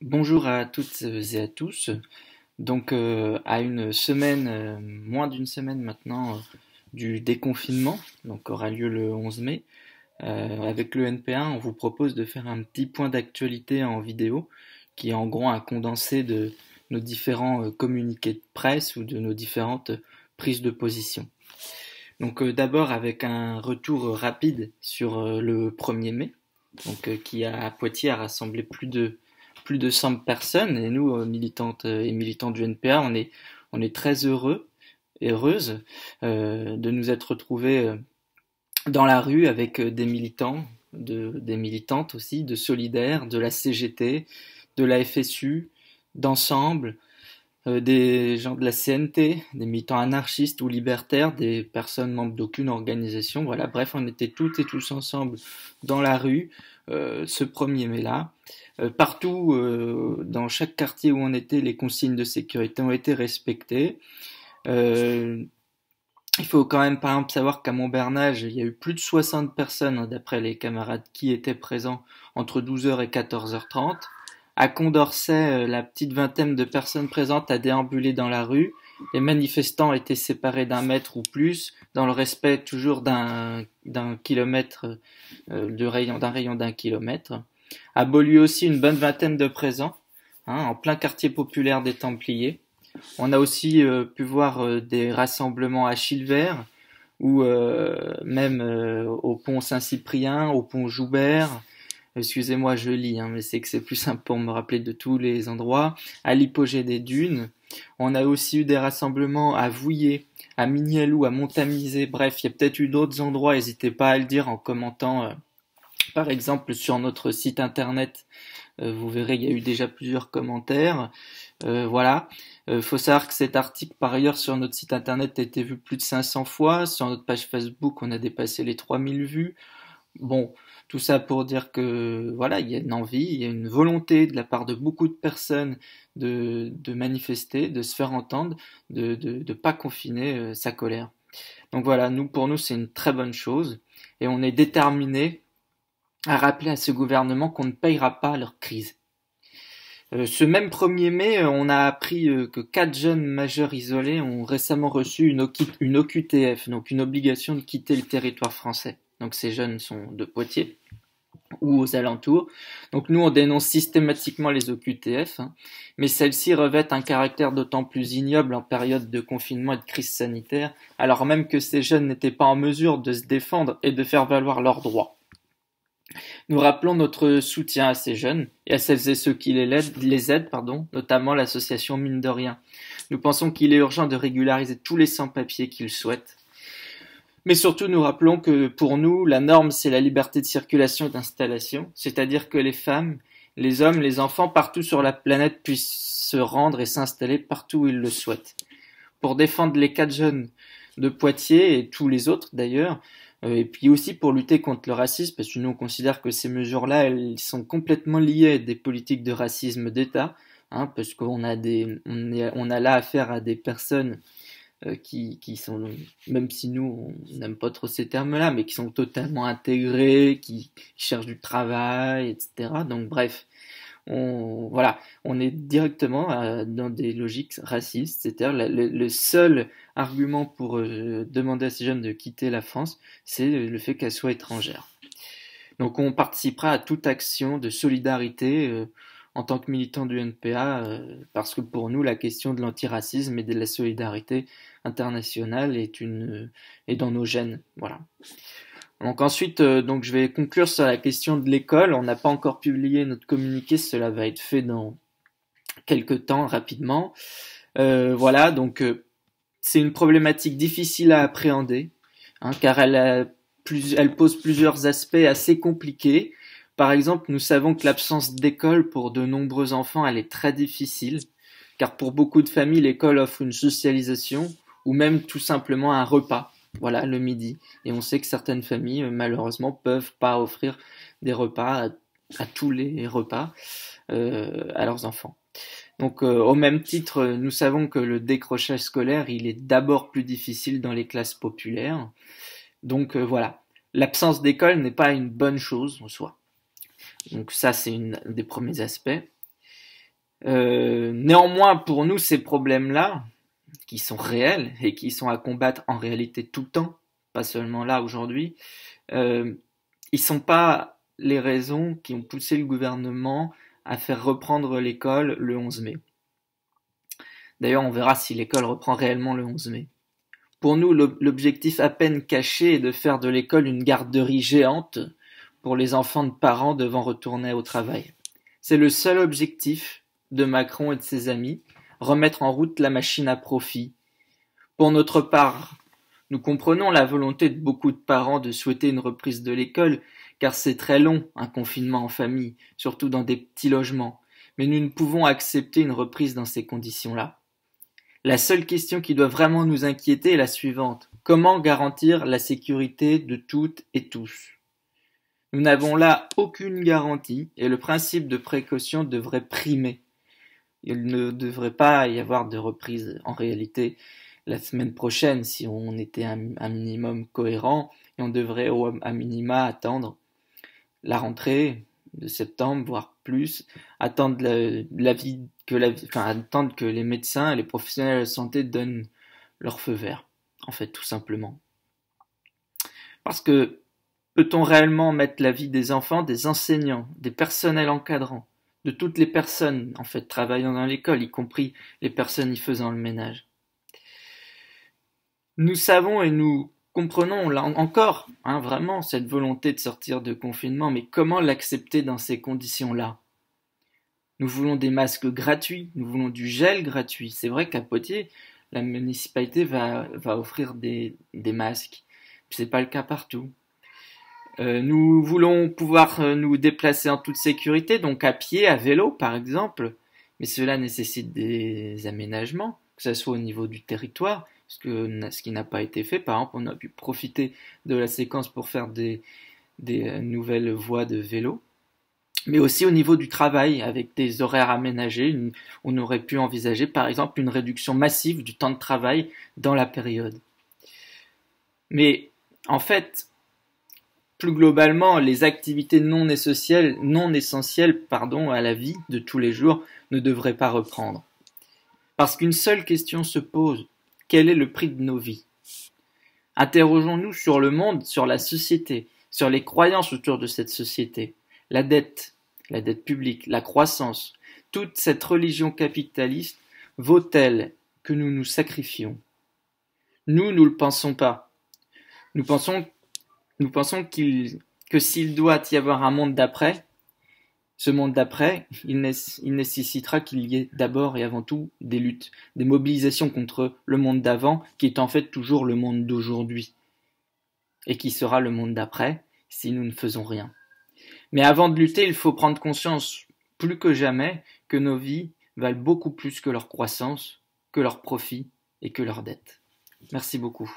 Bonjour à toutes et à tous. À une semaine, moins d'une semaine maintenant, du déconfinement, donc aura lieu le 11 mai, avec le NP1, on vous propose de faire un petit point d'actualité en vidéo, qui est en gros un condensé de nos différents communiqués de presse ou de nos différentes prises de position. D'abord avec un retour rapide sur le 1er mai, qui à Poitiers a rassemblé plus de 100 personnes, et nous, militantes et militants du NPA, on est très heureux et heureuses de nous être retrouvés dans la rue avec des militants, des militantes aussi, de Solidaires, de la CGT, de la FSU, d'Ensemble, des gens de la CNT, des militants anarchistes ou libertaires, des personnes membres d'aucune organisation. Voilà, bref, on était toutes et tous ensemble dans la rue ce 1er mai-là. Partout, dans chaque quartier où on était, les consignes de sécurité ont été respectées. Euh, il faut quand même, par exemple, savoir qu'à Montbernage, il y a eu plus de 60 personnes, hein, d'après les camarades, qui étaient présents entre 12h et 14h30. À Condorcet, la petite vingtaine de personnes présentes a déambulé dans la rue. Les manifestants étaient séparés d'1 mètre ou plus, dans le respect toujours d'un kilomètre, d'un rayon d'1 kilomètre. À Beaulieu aussi, une bonne vingtaine de présents, hein, en plein quartier populaire des Templiers. On a aussi pu voir des rassemblements à Chilvert, ou même au pont Saint-Cyprien, au pont Joubert. Excusez-moi, je lis, hein, mais c'est que c'est plus simple pour me rappeler de tous les endroits. À l'hypogée des dunes. On a aussi eu des rassemblements à Vouillé, à Mignelou, à Montamisé. Bref, il y a peut-être eu d'autres endroits. N'hésitez pas à le dire en commentant, par exemple, sur notre site internet. Vous verrez, il y a eu déjà plusieurs commentaires. Voilà. Faut savoir que cet article, par ailleurs, sur notre site internet, a été vu plus de 500 fois. Sur notre page Facebook, on a dépassé les 3000 vues. Bon, tout ça pour dire que voilà, il y a une envie, il y a une volonté de la part de beaucoup de personnes de manifester, de se faire entendre, de pas confiner sa colère. Donc voilà, pour nous, c'est une très bonne chose et on est déterminé à rappeler à ce gouvernement qu'on ne payera pas leur crise. Ce même 1er mai, on a appris que 4 jeunes majeurs isolés ont récemment reçu une OQTF, donc une obligation de quitter le territoire français. Donc ces jeunes sont de Poitiers ou aux alentours. Donc nous, on dénonce systématiquement les OQTF, hein, mais celles-ci revêtent un caractère d'autant plus ignoble en période de confinement et de crise sanitaire, alors même que ces jeunes n'étaient pas en mesure de se défendre et de faire valoir leurs droits. Nous rappelons notre soutien à ces jeunes et à celles et ceux qui les aident, notamment l'association Mine de Rien. Nous pensons qu'il est urgent de régulariser tous les sans-papiers qu'ils souhaitent. Mais surtout, nous rappelons que pour nous, la norme, c'est la liberté de circulation et d'installation, c'est-à-dire que les femmes, les hommes, les enfants, partout sur la planète puissent se rendre et s'installer partout où ils le souhaitent. Pour défendre les 4 jeunes de Poitiers et tous les autres d'ailleurs, et puis aussi pour lutter contre le racisme, parce que nous on considère que ces mesures-là, elles sont complètement liées à des politiques de racisme d'État, hein, parce qu'on a on a là affaire à des personnes qui sont, même si nous on n'aime pas trop ces termes-là, mais qui sont totalement intégrés, qui cherchent du travail, etc. Donc bref, voilà, on est directement dans des logiques racistes, c'est-à-dire le seul argument pour demander à ces jeunes de quitter la France, c'est le fait qu'elles soient étrangères. Donc on participera à toute action de solidarité en tant que militant du NPA, parce que pour nous la question de l'antiracisme et de la solidarité internationale est dans nos gènes. Voilà. Donc ensuite, je vais conclure sur la question de l'école. On n'a pas encore publié notre communiqué, cela va être fait dans quelques temps, rapidement. Voilà, c'est une problématique difficile à appréhender, hein, car elle pose plusieurs aspects assez compliqués. Par exemple, nous savons que l'absence d'école pour de nombreux enfants, elle est très difficile, car pour beaucoup de familles, l'école offre une socialisation ou même tout simplement un repas. Voilà, le midi. Et on sait que certaines familles, malheureusement, peuvent pas offrir des repas à tous les repas à leurs enfants. Au même titre, nous savons que le décrochage scolaire, il est d'abord plus difficile dans les classes populaires. Voilà, l'absence d'école n'est pas une bonne chose en soi. Donc ça, c'est un des premiers aspects. Néanmoins, pour nous, ces problèmes-là, qui sont réels et qui sont à combattre en réalité tout le temps, pas seulement là aujourd'hui, ils sont pas les raisons qui ont poussé le gouvernement à faire reprendre l'école le 11 mai. D'ailleurs, on verra si l'école reprend réellement le 11 mai. Pour nous, l'objectif à peine caché est de faire de l'école une garderie géante pour les enfants de parents devant retourner au travail. C'est le seul objectif de Macron et de ses amis, remettre en route la machine à profit. Pour notre part, nous comprenons la volonté de beaucoup de parents de souhaiter une reprise de l'école, car c'est très long, un confinement en famille, surtout dans des petits logements. Mais nous ne pouvons accepter une reprise dans ces conditions-là. La seule question qui doit vraiment nous inquiéter est la suivante. Comment garantir la sécurité de toutes et tous? Nous n'avons là aucune garantie et le principe de précaution devrait primer. Il ne devrait pas y avoir de reprise en réalité la semaine prochaine si on était un minimum cohérent et on devrait à minima attendre la rentrée de septembre, voire plus, attendre attendre que les médecins et les professionnels de la santé donnent leur feu vert, en fait, tout simplement. Parce que peut-on réellement mettre la vie des enfants, des enseignants, des personnels encadrants, de toutes les personnes, en fait, travaillant dans l'école, y compris les personnes y faisant le ménage? Nous savons et nous comprenons là encore, vraiment, cette volonté de sortir de confinement, mais comment l'accepter dans ces conditions-là? Nous voulons des masques gratuits, nous voulons du gel gratuit. C'est vrai qu'à Poitiers, la municipalité va offrir des masques. C'est pas le cas partout. Nous voulons pouvoir nous déplacer en toute sécurité, donc à pied, à vélo par exemple, mais cela nécessite des aménagements, que ce soit au niveau du territoire, ce qui n'a pas été fait. Par exemple, on a pu profiter de la séquence pour faire des nouvelles voies de vélo, mais aussi au niveau du travail, avec des horaires aménagés. On aurait pu envisager par exemple une réduction massive du temps de travail dans la période. Mais en fait, plus globalement, les activités non essentielles, à la vie de tous les jours ne devraient pas reprendre. Parce qu'une seule question se pose, quel est le prix de nos vies? Interrogeons-nous sur le monde, sur la société, sur les croyances autour de cette société, la dette publique, la croissance, toute cette religion capitaliste vaut-elle que nous nous sacrifions? Nous ne le pensons pas. Nous pensons que s'il doit y avoir un monde d'après, ce monde d'après, il nécessitera qu'il y ait d'abord et avant tout des luttes, des mobilisations contre le monde d'avant, qui est en fait toujours le monde d'aujourd'hui, et qui sera le monde d'après si nous ne faisons rien. Mais avant de lutter, il faut prendre conscience, plus que jamais, que nos vies valent beaucoup plus que leur croissance, que leurs profits et que leurs dettes. Merci beaucoup.